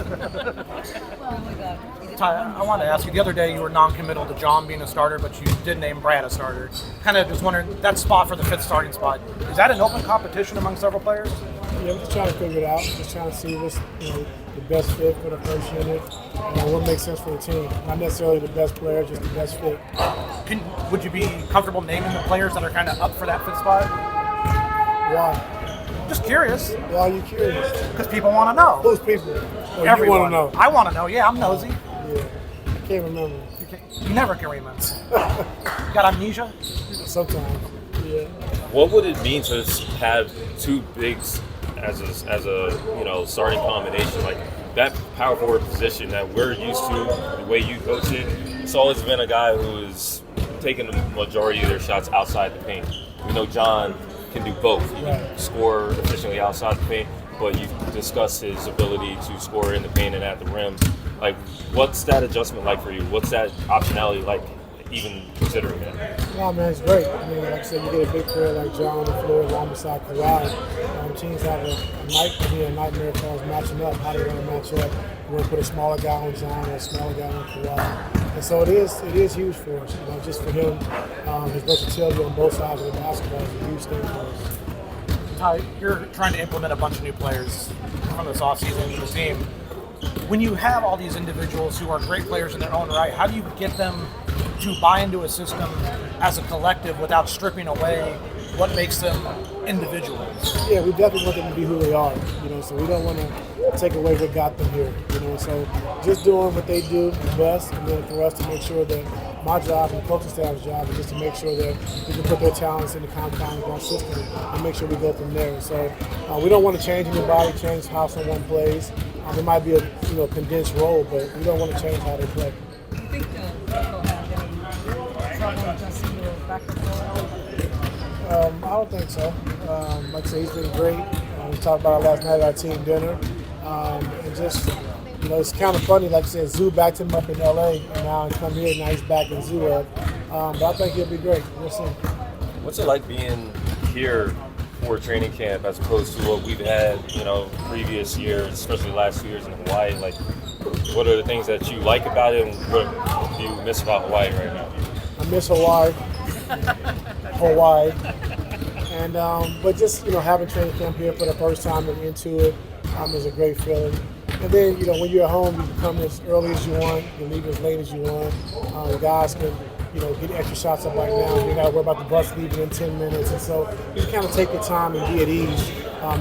Oh my God. Ty, I want to ask you, the other day you were non-committal to John being a starter, but you did name Brad a starter. Kind of just wondering, that spot for the fifth starting spot, is that an open competition among several players? Yeah, we're just trying to figure it out. Just trying to see what's the best fit for the first unit and what makes sense for the team. Not necessarily the best player, just the best fit. Would you be comfortable naming the players that are kind of up for that fifth spot? Why? Just curious. Why are you curious? Because people want to know. Who's people? Or Everyone. you want to know? I want to know. Yeah, I'm nosy. Yeah, I can't remember. You never can remember. Got amnesia? Sometimes, yeah. What would it mean to have two bigs as a starting combination, like that power forward position that we're used to, the way you coach it? It's always been a guy who is taking the majority of their shots outside the paint. We know John can do both. He can score efficiently outside the paint, but you've discussed his ability to score in the paint and at the rim. Like, what's that adjustment like for you? What's that optionality like, even considering that? Yeah, man, it's great. I mean, like I said, you get a big player like John on the floor along beside Kawhi. Teams have a nightmare as far as matching up. How do you want to match up? You want to put a smaller guy on John or a smaller guy on Kawhi. And so it is huge for us. Just for him, his versatility on both sides of the basketball is a huge thing for us. Ty, you're trying to implement a bunch of new players from this offseason to the team. When you have all these individuals who are great players in their own right, how do you get them to buy into a system as a collective without stripping away what makes them individuals? Yeah, we definitely want them to be who they are, so we don't want to take away what got them here, so just doing what they do best, and then for us to make sure that my job and the coaching staff's job is just to make sure that we can put their talents in the compound of our system and make sure we go from there. So we don't want to change anybody, change how someone plays. It might be a condensed role, but we don't want to change how they play. Do you think they'll have any trouble adjusting to backcourt role? I don't think so. Like I said, he's been great. We talked about it last night at our team dinner. And just, it's kind of funny. Like I said, Zoo backed him up in L.A. and now he come here and now he's back in Zoo. But I think he'll be great. We'll see. What's it like being here for training camp as opposed to what we've had, previous years, especially the last 2 years in Hawaii? Like, what are the things that you like about it, and what do you miss about Hawaii right now? I miss Hawaii. And but just having training camp here for the first time and into it is a great feeling. And then when you're at home, you can come as early as you want, you leave as late as you want. The guys can get extra shots up right now. You got to worry about the bus leaving in 10 minutes, and so you can kind of take your time and be at ease.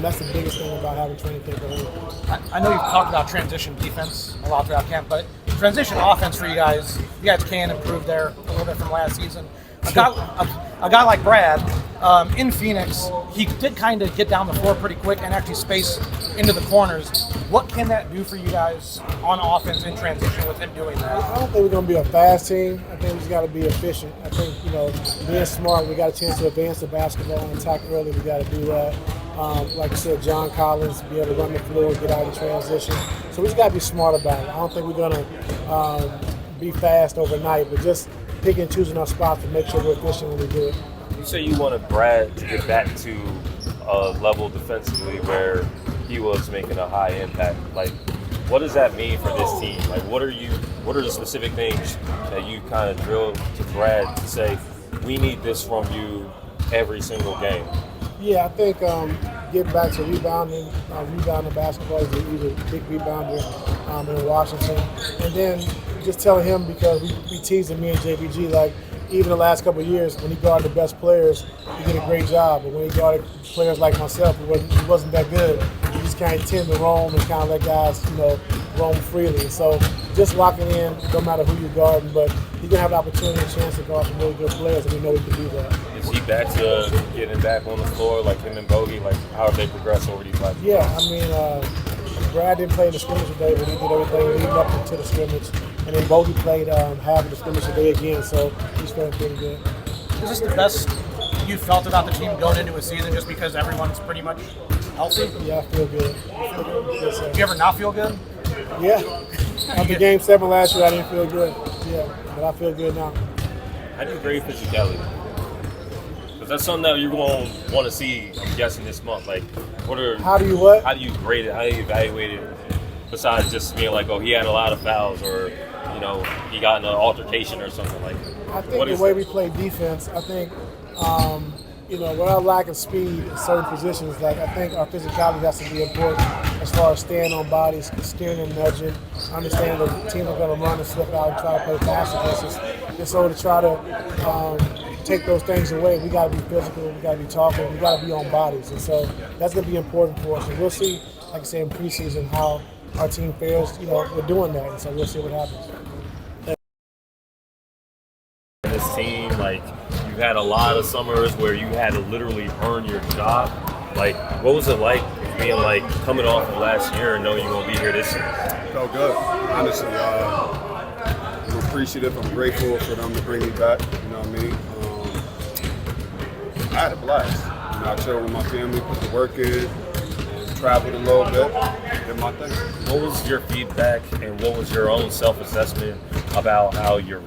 That's the biggest thing about having training camp at home. I know you've talked about transition defense a lot throughout camp, but transition offense for you guys can improve there a little bit from last season. A guy like Brad in Phoenix, he did kind of get down the floor pretty quick and actually space into the corners. What can that do for you guys on offense in transition with him doing that? I don't think we're going to be a fast team. I think we just got to be efficient. I think, being smart, we got a chance to advance the basketball and attack early. We got to do that. Like I said, John Collins, be able to run the floor, get out of transition. So we just got to be smart about it. I don't think we're going to be fast overnight, but just picking and choosing our spots to make sure we're efficient when we do it. You say you wanted Brad to get back to a level defensively where he was making a high impact. Like, what does that mean for this team? Like, what are the specific things that you kind of drill to Brad to say, we need this from you every single game? Yeah, I think getting back to rebounding basketball, he's a big rebounder in Washington. And then just telling him, because we teasing me and JBG, like, even the last couple of years, when he guarded the best players, he did a great job. But when he guarded players like myself, he wasn't that good. He just kind of tend to roam and kind of let guys, roam freely. So just locking in, no matter who you're guarding, but he's gonna have the opportunity and chance to guard some really good players, and we know he can do that. Is he back to getting back on the floor like him and Bogey? Like, how have they progressed over these last years? Yeah, I mean, Brad didn't play in the scrimmage today, but he did everything leading up into the scrimmage. And then Bogey played half of the scrimmage today again, so he's feeling pretty good. Is this the best you felt about the team going into a season just because everyone's pretty much healthy? Yeah, I feel good. Do you ever not feel good? Yeah. After Game 7 last year, I didn't feel good. Yeah, but I feel good now. How do you grade physicality? Because that's something that you're going to want to see, I'm guessing, this month. Like, How do you what? How do you grade it? How do you evaluate it besides just being like, oh, he had a lot of fouls, or you know, he got in an altercation or something like that? I think the way we play defense, I think, you know, with our lack of speed in certain positions, like I think our physicality has to be important as far as staying on bodies, steering and nudging, understanding that the team are going to run and slip out and try to play fast against us. And so to try to take those things away, we got to be physical, we got to be talking, we got to be on bodies. And so that's going to be important for us. And we'll see, like I say, in preseason how our team fares. You know, we're doing that, and so we'll see what happens. This team, like, you had a lot of summers where you had to literally earn your job. Like, what was it like being like coming off of last year and knowing you're gonna be here this year? Felt good, honestly. I'm appreciative. I'm grateful for them to bring me back. You know what I mean? I had a blast. You know, I chilled with my family, put the work in, and traveled a little bit, did my thing. What was your feedback and what was your own self-assessment about how your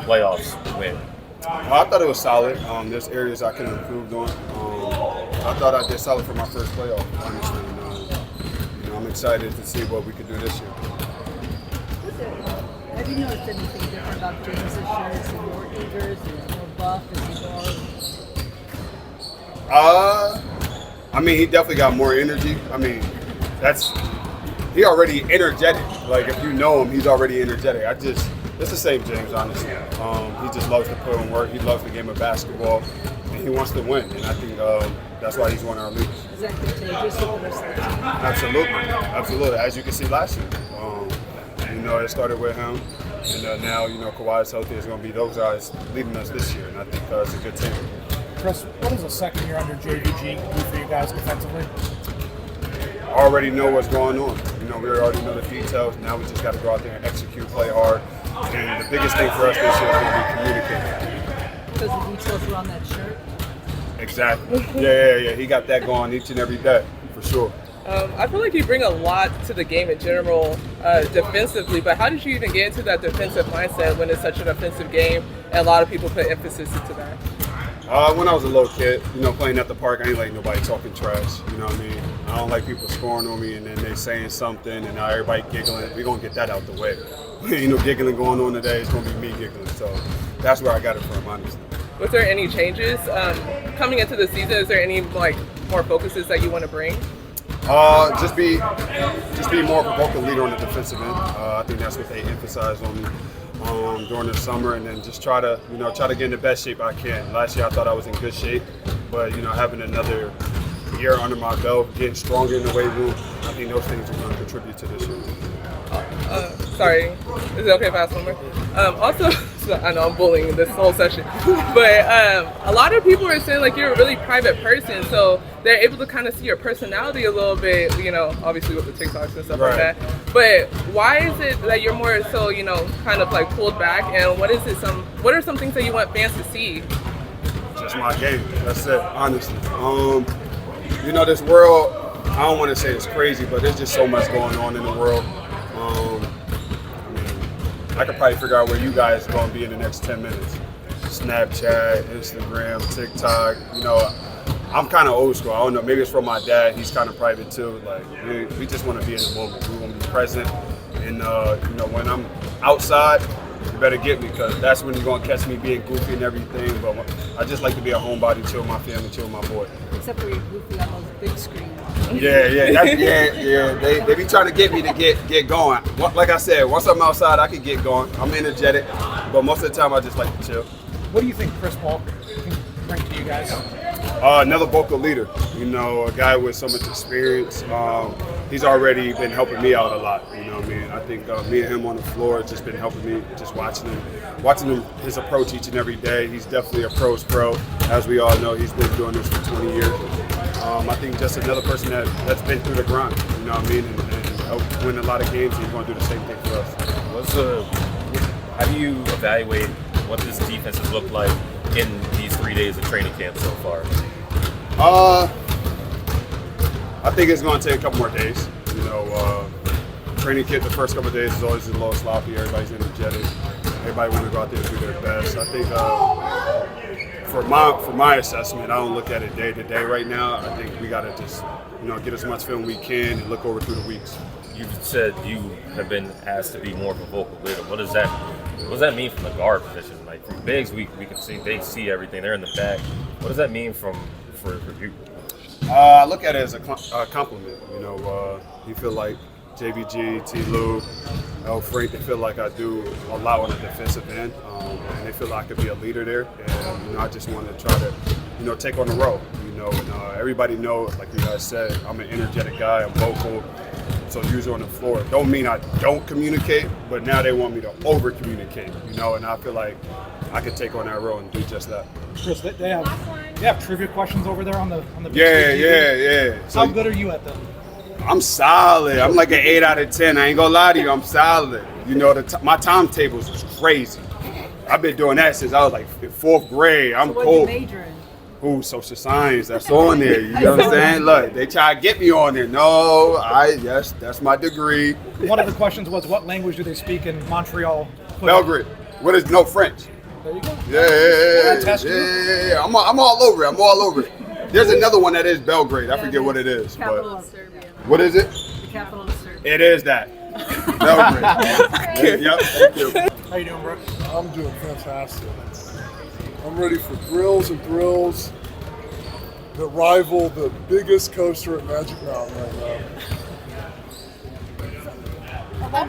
playoffs went? I thought it was solid. There's areas I can improve on. I thought I did solid for my first playoff, honestly. And, you know, I'm excited to see what we could do this year. Have you noticed anything different about James this year? Is he more eager? Is he more buff? Is he more... I mean, he definitely got more energy. I mean, he already energetic. Like, if you know him, he's already energetic. It's the same James, honestly. He just loves to put in work. He loves the game of basketball, and he wants to win. And I think that's why he's one of our leaders. Is that contagious with the rest of the team? Absolutely. As you can see last year, you know, it started with him, and now you know Kawhi is healthy. It's going to be those guys leading us this year, and I think it's a good team. Kris, what does the second year under JVG do for you guys defensively? Already know what's going on. You know, we already know the details. Now we just got to go out there and execute, play hard. And the biggest thing for us this year is going to be communicating. Because the details were on that shirt? Exactly. Yeah. He got that going each and every day, for sure. I feel like you bring a lot to the game in general defensively, but how did you even get into that defensive mindset when it's such an offensive game and a lot of people put emphasis into that? When I was a little kid, you know, playing at the park, I ain't like nobody talking trash. You know what I mean? I don't like people scoring on me and then they saying something and now everybody giggling. We're going to get that out the way. You know, giggling going on today, it's going to be me giggling. So that's where I got it from, honestly. Was there any changes coming into the season? Is there any like more focuses that you want to bring? Just be more of a vocal leader on the defensive end. I think that's what they emphasized on me during the summer, and then just try to get in the best shape I can. Last year I thought I was in good shape, but you know, having another year under my belt, getting stronger in the weight room, I think those things are going to contribute to this year. Sorry, is it okay if I ask one more? Also, so I know I'm bullying this whole session, but a lot of people are saying like you're a really private person, so they're able to kind of see your personality a little bit, you know, obviously with the TikToks and stuff like that. But why is it that you're more so, you know, kind of like pulled back, and what are some things that you want fans to see? Just my game. That's it, honestly. You know, this world, I don't want to say it's crazy, but there's just so much going on in the world. I could probably figure out where you guys are going to be in the next 10 minutes. Snapchat, Instagram, TikTok. You know, I'm kind of old school. I don't know. Maybe it's from my dad. He's kind of private too. Like we just want to be in the moment. We want to be present. And you know, when I'm outside, you better get me, because that's when you're going to catch me being goofy and everything. But I just like to be a homebody, chill with my family, chill with my boy. Except for you're goofy on those big screens. Yeah. They be trying to get me to get going. Like I said, once I'm outside, I can get going. I'm energetic, but most of the time I just like to chill. What do you think Chris Paul can bring to you guys? Another vocal leader. You know, a guy with so much experience. He's already been helping me out a lot. You know what I mean? I think me and him on the floor has just been helping me, just watching him, his approach each and every day. He's definitely a pro's pro. As we all know, he's been doing this for 20 years. I think just another person that's been through the grind, you know what I mean, and helped win a lot of games, and he's going to do the same thing for us. How do you evaluate what this defense has looked like in these 3 days of training camp so far? I think it's going to take a couple more days. You know, training camp the first couple of days is always a little sloppy. Everybody's energetic. Everybody want to go out there and do their best. I think for my assessment, I don't look at it day to day right now. I think we got to just, you know, get as much film we can and look over through the weeks. you've said you have been asked to be more of a vocal leader. What does that mean from the guard position? Like from bigs, we can see they see everything. They're in the back. What does that mean for you? I look at it as a compliment. You know, you feel like JBG, T. Lue, L. Frank, they feel like I do a lot on the defensive end, and they feel like I could be a leader there. And you know, I just want to try to, you know, take on the role. You know, and everybody knows, like you guys said, I'm an energetic guy. I'm vocal. So usually on the floor, don't mean I don't communicate, but now they want me to over communicate. You know, and I feel like I could take on that role and do just that. Chris, they have trivia questions over there on the big Yeah, stage. yeah. So, How good are you at them? I'm solid. I'm like an 8 out of 10. I ain't gonna lie to you. I'm solid. You know, my timetables is crazy. I've been doing that since I was like 4th grade. I'm So what cold. you major in? Ooh, social science. That's on there. You know what I'm saying? Look, they try to get me on there. No, yes, that's my degree. One of the questions was, what language do they speak in Montreal? Belgrade. What is no French? There you go. Yeah. I'm all over it. I'm all over it. There's another one that is Belgrade. I forget what it is. Capital But of Serbia. what is it? The capital of Serbia. It is that. Belgrade. Yep. Thank you. How you doing, Brook? I'm doing fantastic. I'm ready for thrills and thrills that rival the biggest coaster at Magic Mountain right now.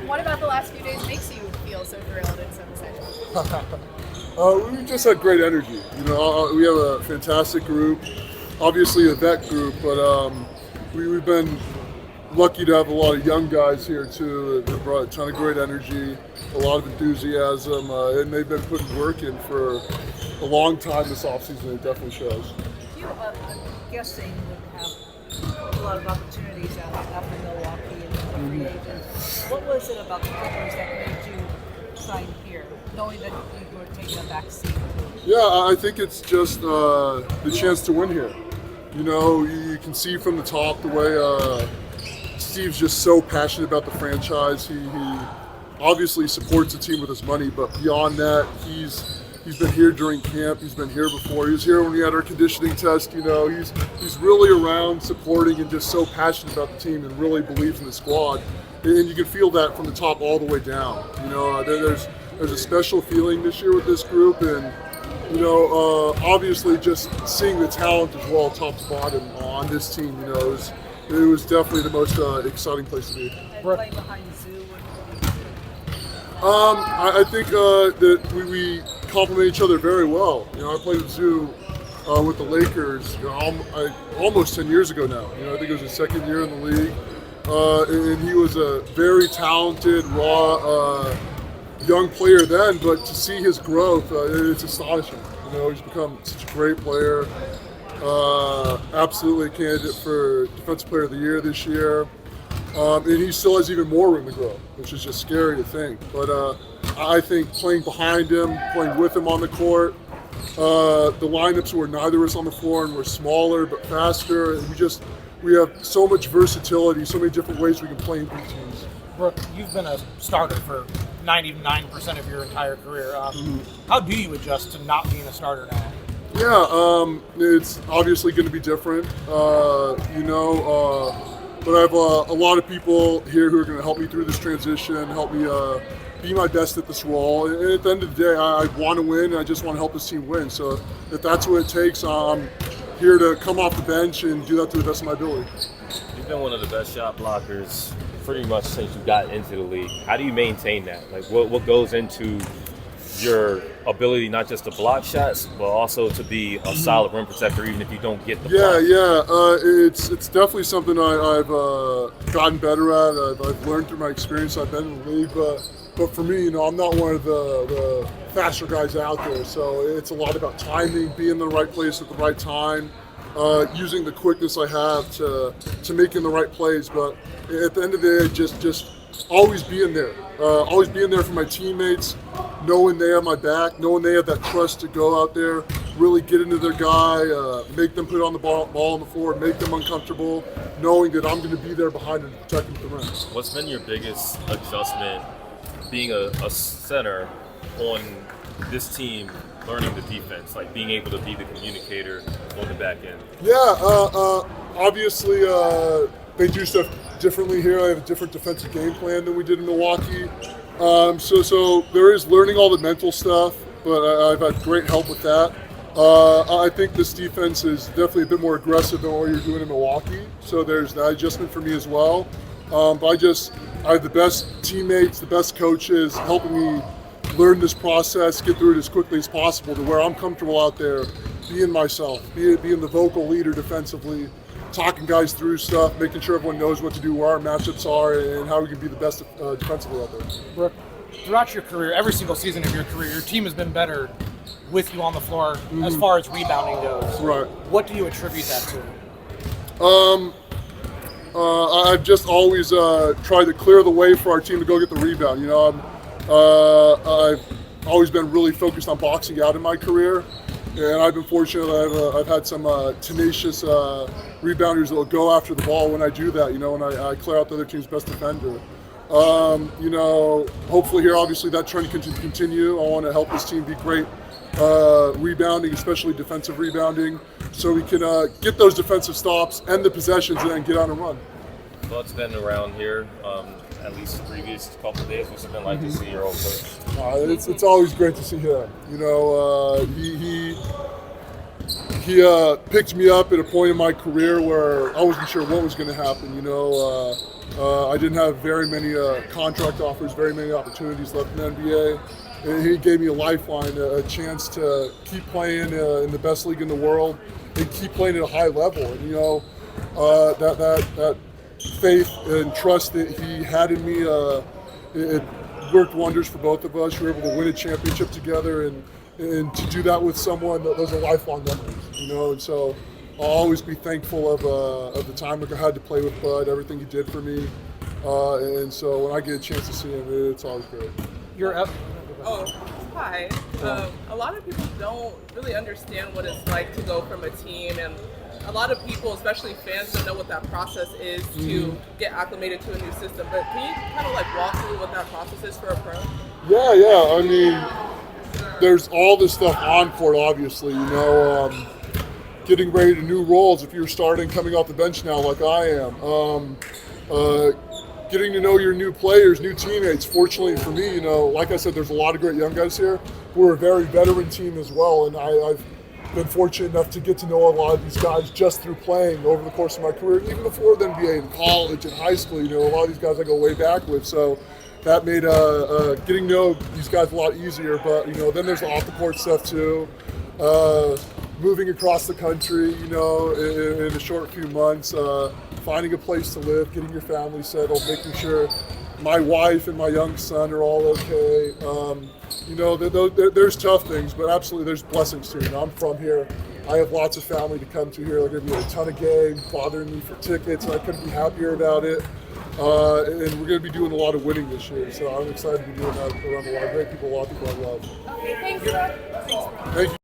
What about the last few days makes you feel so thrilled and so excited? We've just had great energy. You know, we have a fantastic group, obviously a vet group, but we've been lucky to have a lot of young guys here too. They've brought a ton of great energy, a lot of enthusiasm, and they've been putting work in for a long time this offseason. It definitely shows. You, I'm guessing, would have a lot of opportunities out in Milwaukee and free agents. What was it about the Clippers that made you sign here, knowing that you were taking a back seat? Yeah, I think it's just the chance to win here. You know, you can see from the top the way Steve's just so passionate about the franchise. He obviously supports the team with his money, but beyond that, he's been here during camp. He's been here before. He was here when we had our conditioning test. You know, he's really around supporting and just so passionate about the team and really believes in the squad. And you can feel that from the top all the way down. You know, there's a special feeling this year with this group, and you know, obviously just seeing the talent as well, top to bottom, on this team. You know, it was definitely the most exciting place to be. And playing behind Zoo. I think that we complement each other very well. You know, I played with Zoo with the Lakers almost 10 years ago now. You know, I think it was his 2nd year in the league. And he was a very talented, raw, young player then, but to see his growth, it's astonishing. You know, he's become such a great player. Absolutely a candidate for Defensive Player of the Year this year. And he still has even more room to grow, which is just scary to think. But I think playing behind him, playing with him on the court, the lineups were neither of us on the floor and we're smaller but faster. And we have so much versatility, so many different ways we can play in beat teams. Brook, you've been a starter for 99% of your entire career. How do you adjust to not being a starter now? Yeah, it's obviously going to be different, you know, but I have a lot of people here who are going to help me through this transition, help me be my best at this role. And at the end of the day, I want to win, and I just want to help this team win. So if that's what it takes, I'm here to come off the bench and do that to the best of my ability. You've been one of the best shot blockers pretty much since you got into the league. How do you maintain that? Like, what goes into your ability not just to block shots, but also to be a solid rim protector, even if you don't get the block? It's definitely something I've gotten better at. I've learned through my experience. I've been in the league, but for me, you know, I'm not one of the faster guys out there. So it's a lot about timing, being in the right place at the right time, using the quickness I have to making the right plays. But at the end of the day, just always being there. Always being there for my teammates, knowing they have my back, knowing they have that trust to go out there, really get into their guy, make them put on the ball on the floor, make them uncomfortable, knowing that I'm going to be there behind them to protect them at the rim. What's been your biggest adjustment being a center on this team, learning the defense, like being able to be the communicator on the back end? Yeah, obviously they do stuff differently here. I have a different defensive game plan than we did in Milwaukee. So there is learning all the mental stuff, but I've had great help with that. I think this defense is definitely a bit more aggressive than what you're doing in Milwaukee. So there's that adjustment for me as well. But I have the best teammates, the best coaches helping me learn this process, get through it as quickly as possible to where I'm comfortable out there, being myself, being the vocal leader defensively, talking guys through stuff, making sure everyone knows what to do, where our matchups are, and how we can be the best defensively out there. Brooke, throughout your career, every single season of your career, your team has been better with you on the floor as far as rebounding goes. Right. What do you attribute that to? I've just always tried to clear the way for our team to go get the rebound. You know, I've always been really focused on boxing out in my career, and I've been fortunate that I've had some tenacious rebounders that will go after the ball when I do that. You know, when I clear out the other team's best defender. You know, hopefully here, obviously that trend can continue. I want to help this team be great rebounding, especially defensive rebounding, so we can get those defensive stops and the possessions and then get on a run. Well, it's been around here at least the previous couple of days. What's it been like to see your old coach? It's always great to see him. You know, he picked me up at a point in my career where I wasn't sure what was going to happen. You know, I didn't have very many contract offers, very many opportunities left in the NBA. And he gave me a lifeline, a chance to keep playing in the best league in the world and keep playing at a high level. And you know, that faith and trust that he had in me, it worked wonders for both of us. We were able to win a championship together, and to do that with someone, those are lifelong memories. You know, and so I'll always be thankful of the time I had to play with Bud, everything he did for me. And so when I get a chance to see him, it's always great. You're up. Oh, hi. A lot of people don't really understand what it's like to go from a team, and a lot of people, especially fans, don't know what that process is to get acclimated to a new system. But can you kind of like walk through what that process is for a pro? Yeah. I mean, there's all this stuff on court, obviously. You know, getting ready to new roles if you're starting, coming off the bench now, like I am. Getting to know your new players, new teammates. Fortunately for me, you know, like I said, there's a lot of great young guys here. We're a very veteran team as well, and I've been fortunate enough to get to know a lot of these guys just through playing over the course of my career, even before the NBA, in college, in high school. You know, a lot of these guys I go way back with, so that made getting to know these guys a lot easier. But you know, then there's the off the court stuff too. Moving across the country, you know, in a short few months, finding a place to live, getting your family settled, making sure my wife and my young son are all okay. You know, there's tough things, but absolutely there's blessings too. You know, I'm from here. I have lots of family to come to here. They're going to be a ton of games, bothering me for tickets, and I couldn't be happier about it. And we're going to be doing a lot of winning this year, so I'm excited to be doing that around a lot of great people, a lot of people I love. Okay, thanks, Brooke. Thank you.